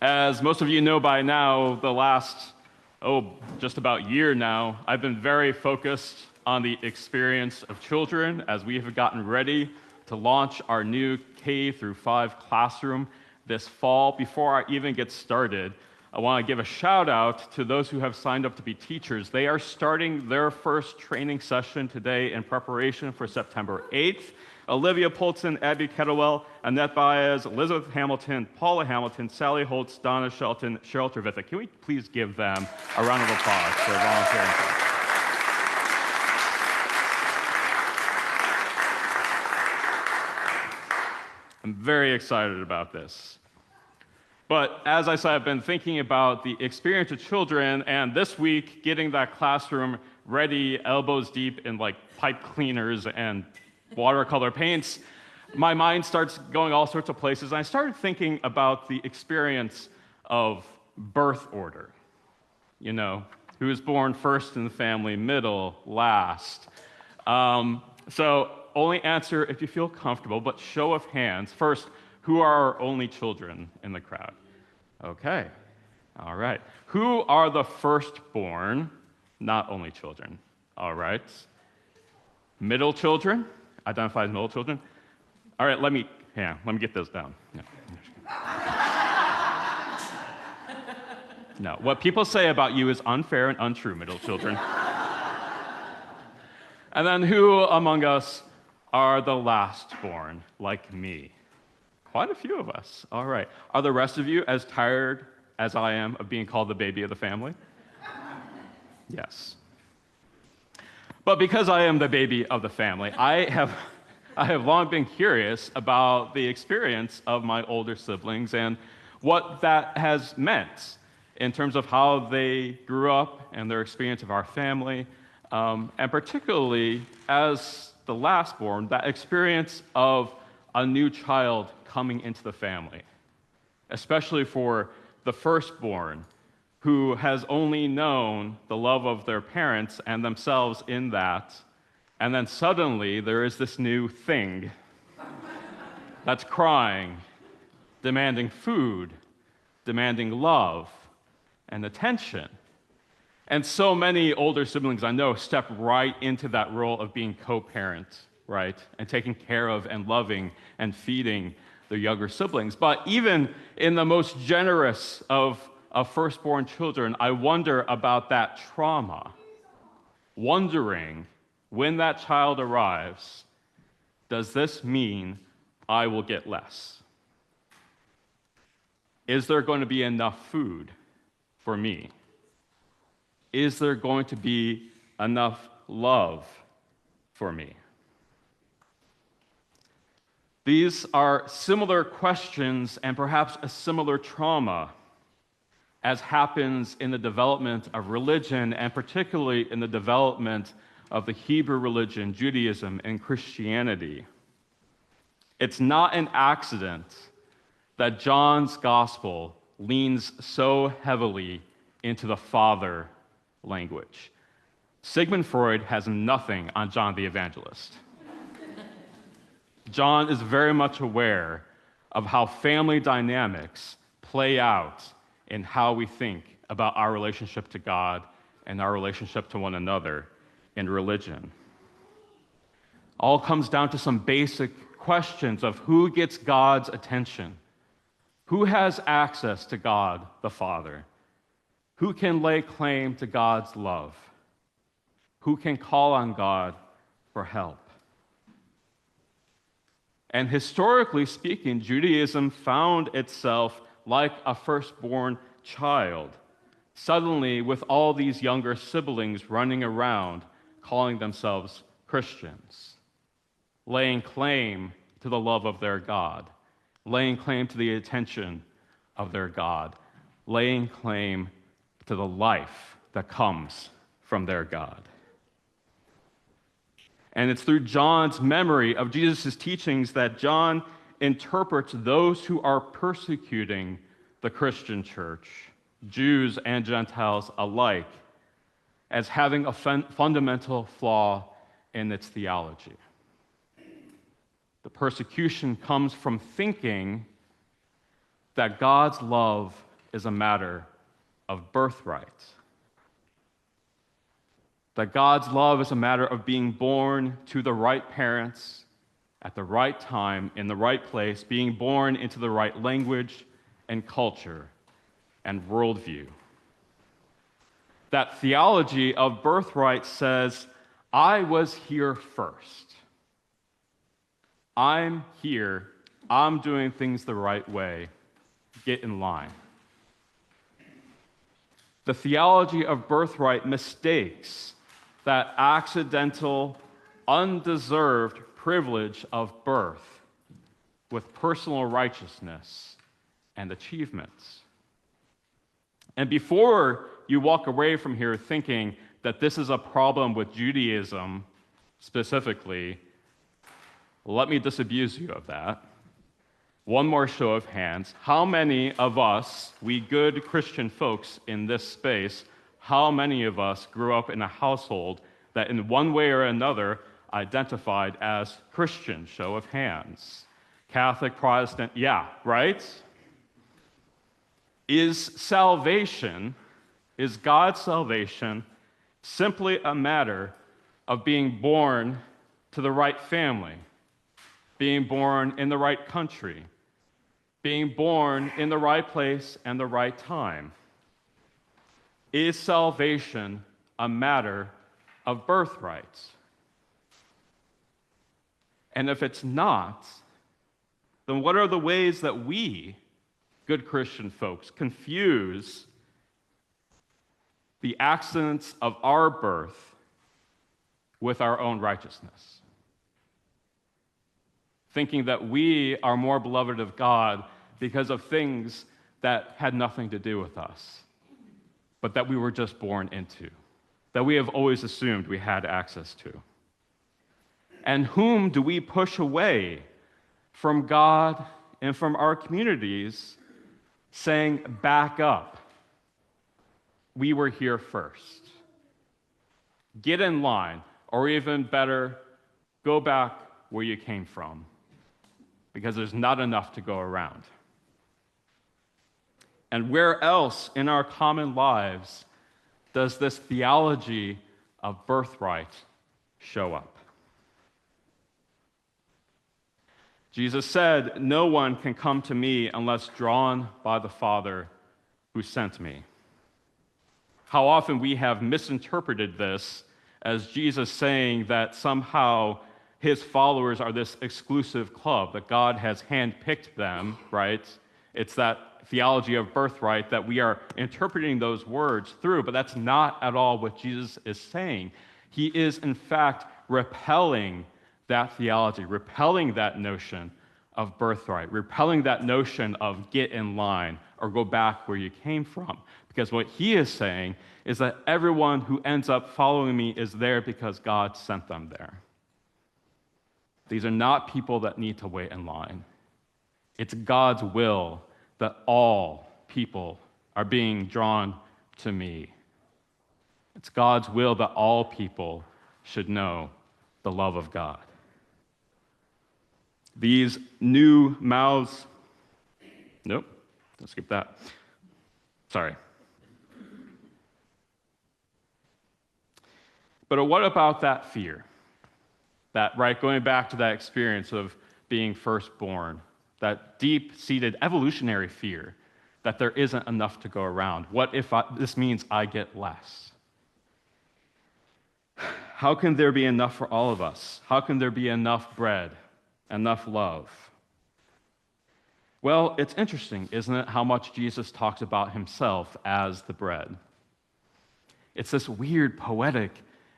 As most of you know by now, the last, just about year now, I've been very focused on the experience of children as we have gotten ready to launch our new K through 5 classroom this fall. Before I even get started, I want to give a shout out to those who have signed up to be teachers. They are starting their first training session today in preparation for September 8th. Olivia Polton, Abby Kettlewell, Annette Baez, Elizabeth Hamilton, Paula Hamilton, Sally Holtz, Donna Shelton, Cheryl Trevithick. Can we please give them a round of applause for volunteering? I'm very excited about this. But as I said, I've been thinking about the experience of children, and this week, getting that classroom ready, elbows deep in pipe cleaners and watercolor paints, my mind starts going all sorts of places. And I started thinking about the experience of birth order. You know, who is born first in the family, middle, last. So only answer if you feel comfortable, but show of hands. First, who are our only children in the crowd? Okay, all right. Who are the firstborn, not only children? All right. Middle children? Identify as middle children. All right, let me get those down. No, what people say about you is unfair and untrue, middle children. And then who among us are the lastborn, like me? Quite a few of us. All right. Are the rest of you as tired as I am of being called the baby of the family? Yes. But because I am the baby of the family, I have long been curious about the experience of my older siblings and what that has meant in terms of how they grew up and their experience of our family, and particularly as the lastborn, that experience of a new child coming into the family, especially for the firstborn, who has only known the love of their parents and themselves in that, and then suddenly there is this new thing that's crying, demanding food, demanding love and attention. And so many older siblings I know step right into that role of being co-parent, right? And taking care of and loving and feeding their younger siblings. But even in the most generous of firstborn children, I wonder about that trauma, wondering when that child arrives, does this mean I will get less? Is there going to be enough food for me? Is there going to be enough love for me? These are similar questions and perhaps a similar trauma as happens in the development of religion, and particularly in the development of the Hebrew religion, Judaism, and Christianity. It's not an accident that John's gospel leans so heavily into the father language. Sigmund Freud has nothing on John the Evangelist. John is very much aware of how family dynamics play out in how we think about our relationship to God and our relationship to one another in religion. All comes down to some basic questions of who gets God's attention, who has access to God the Father, who can lay claim to God's love, who can call on God for help. And historically speaking, Judaism found itself like a firstborn child, suddenly with all these younger siblings running around calling themselves Christians, laying claim to the love of their God, laying claim to the attention of their God, laying claim to the life that comes from their God. And it's through John's memory of Jesus' teachings that John interprets those who are persecuting the Christian church, Jews and Gentiles alike, as having a fundamental flaw in its theology. The persecution comes from thinking that God's love is a matter of birthright. That God's love is a matter of being born to the right parents at the right time, in the right place, being born into the right language and culture and worldview. That theology of birthright says, I was here first. I'm here. I'm doing things the right way. Get in line. The theology of birthright mistakes that accidental, undeserved privilege of birth with personal righteousness and achievements. And before you walk away from here thinking that this is a problem with Judaism specifically, let me disabuse you of that. One more show of hands. How many of us, we good Christian folks in this space, how many of us grew up in a household that in one way or another identified as Christian? Show of hands. Catholic, Protestant, yeah, right? Is God's salvation simply a matter of being born to the right family, being born in the right country, being born in the right place and the right time? Is salvation a matter of birthright? And if it's not, then what are the ways that we, good Christian folks, confuse the accidents of our birth with our own righteousness? Thinking that we are more beloved of God because of things that had nothing to do with us, but that we were just born into, that we have always assumed we had access to. And whom do we push away from God and from our communities, saying, back up, we were here first. Get in line, or even better, go back where you came from, because there's not enough to go around. And where else in our common lives does this theology of birthright show up? Jesus said, no one can come to me unless drawn by the Father who sent me. How often we have misinterpreted this as Jesus saying that somehow his followers are this exclusive club, that God has handpicked them, right? It's that theology of birthright that we are interpreting those words through, but that's not at all what Jesus is saying. He is, in fact, repelling that theology, repelling that notion of birthright, repelling that notion of get in line or go back where you came from. Because what he is saying is that everyone who ends up following me is there because God sent them there. These are not people that need to wait in line. It's God's will that all people are being drawn to me. It's God's will that all people should know the love of God. These new mouths, nope, let's skip that. Sorry. But what about that fear? That, right, going back to that experience of being firstborn, that deep-seated evolutionary fear that there isn't enough to go around. What if this means I get less? How can there be enough for all of us? How can there be enough bread, enough love? Well, it's interesting, isn't it, how much Jesus talks about himself as the bread. It's this weird poetic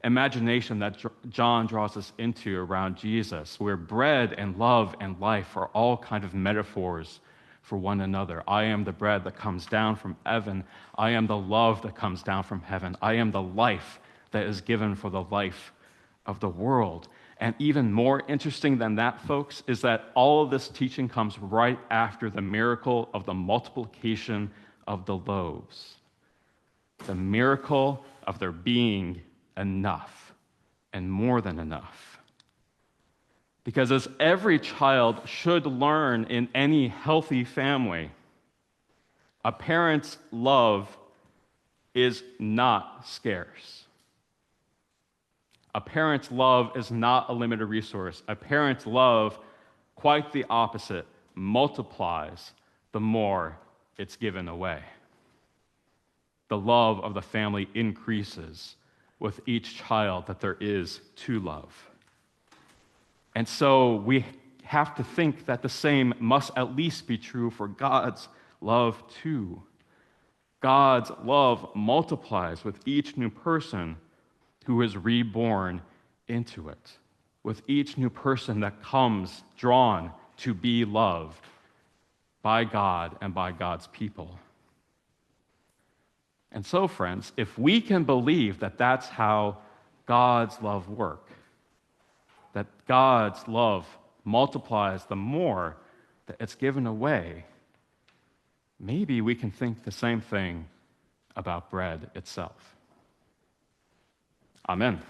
imagination that John draws us into around Jesus, where bread and love and life are all kind of metaphors for one another. I am the bread that comes down from heaven. I am the love that comes down from heaven. I am the life that is given for the life of the world. And even more interesting than that, folks, is that all of this teaching comes right after the miracle of the multiplication of the loaves. The miracle of there being enough and more than enough. Because as every child should learn in any healthy family, A parent's love is not scarce. A parent's love is not a limited resource. A parent's love, quite the opposite, multiplies the more it's given away. The love of the family increases with each child that there is to love. And so we have to think that the same must at least be true for God's love too. God's love multiplies with each new person who is reborn into it, with each new person that comes drawn to be loved by God and by God's people. And so, friends, if we can believe that that's how God's love works, that God's love multiplies the more that it's given away, maybe we can think the same thing about bread itself. Amen.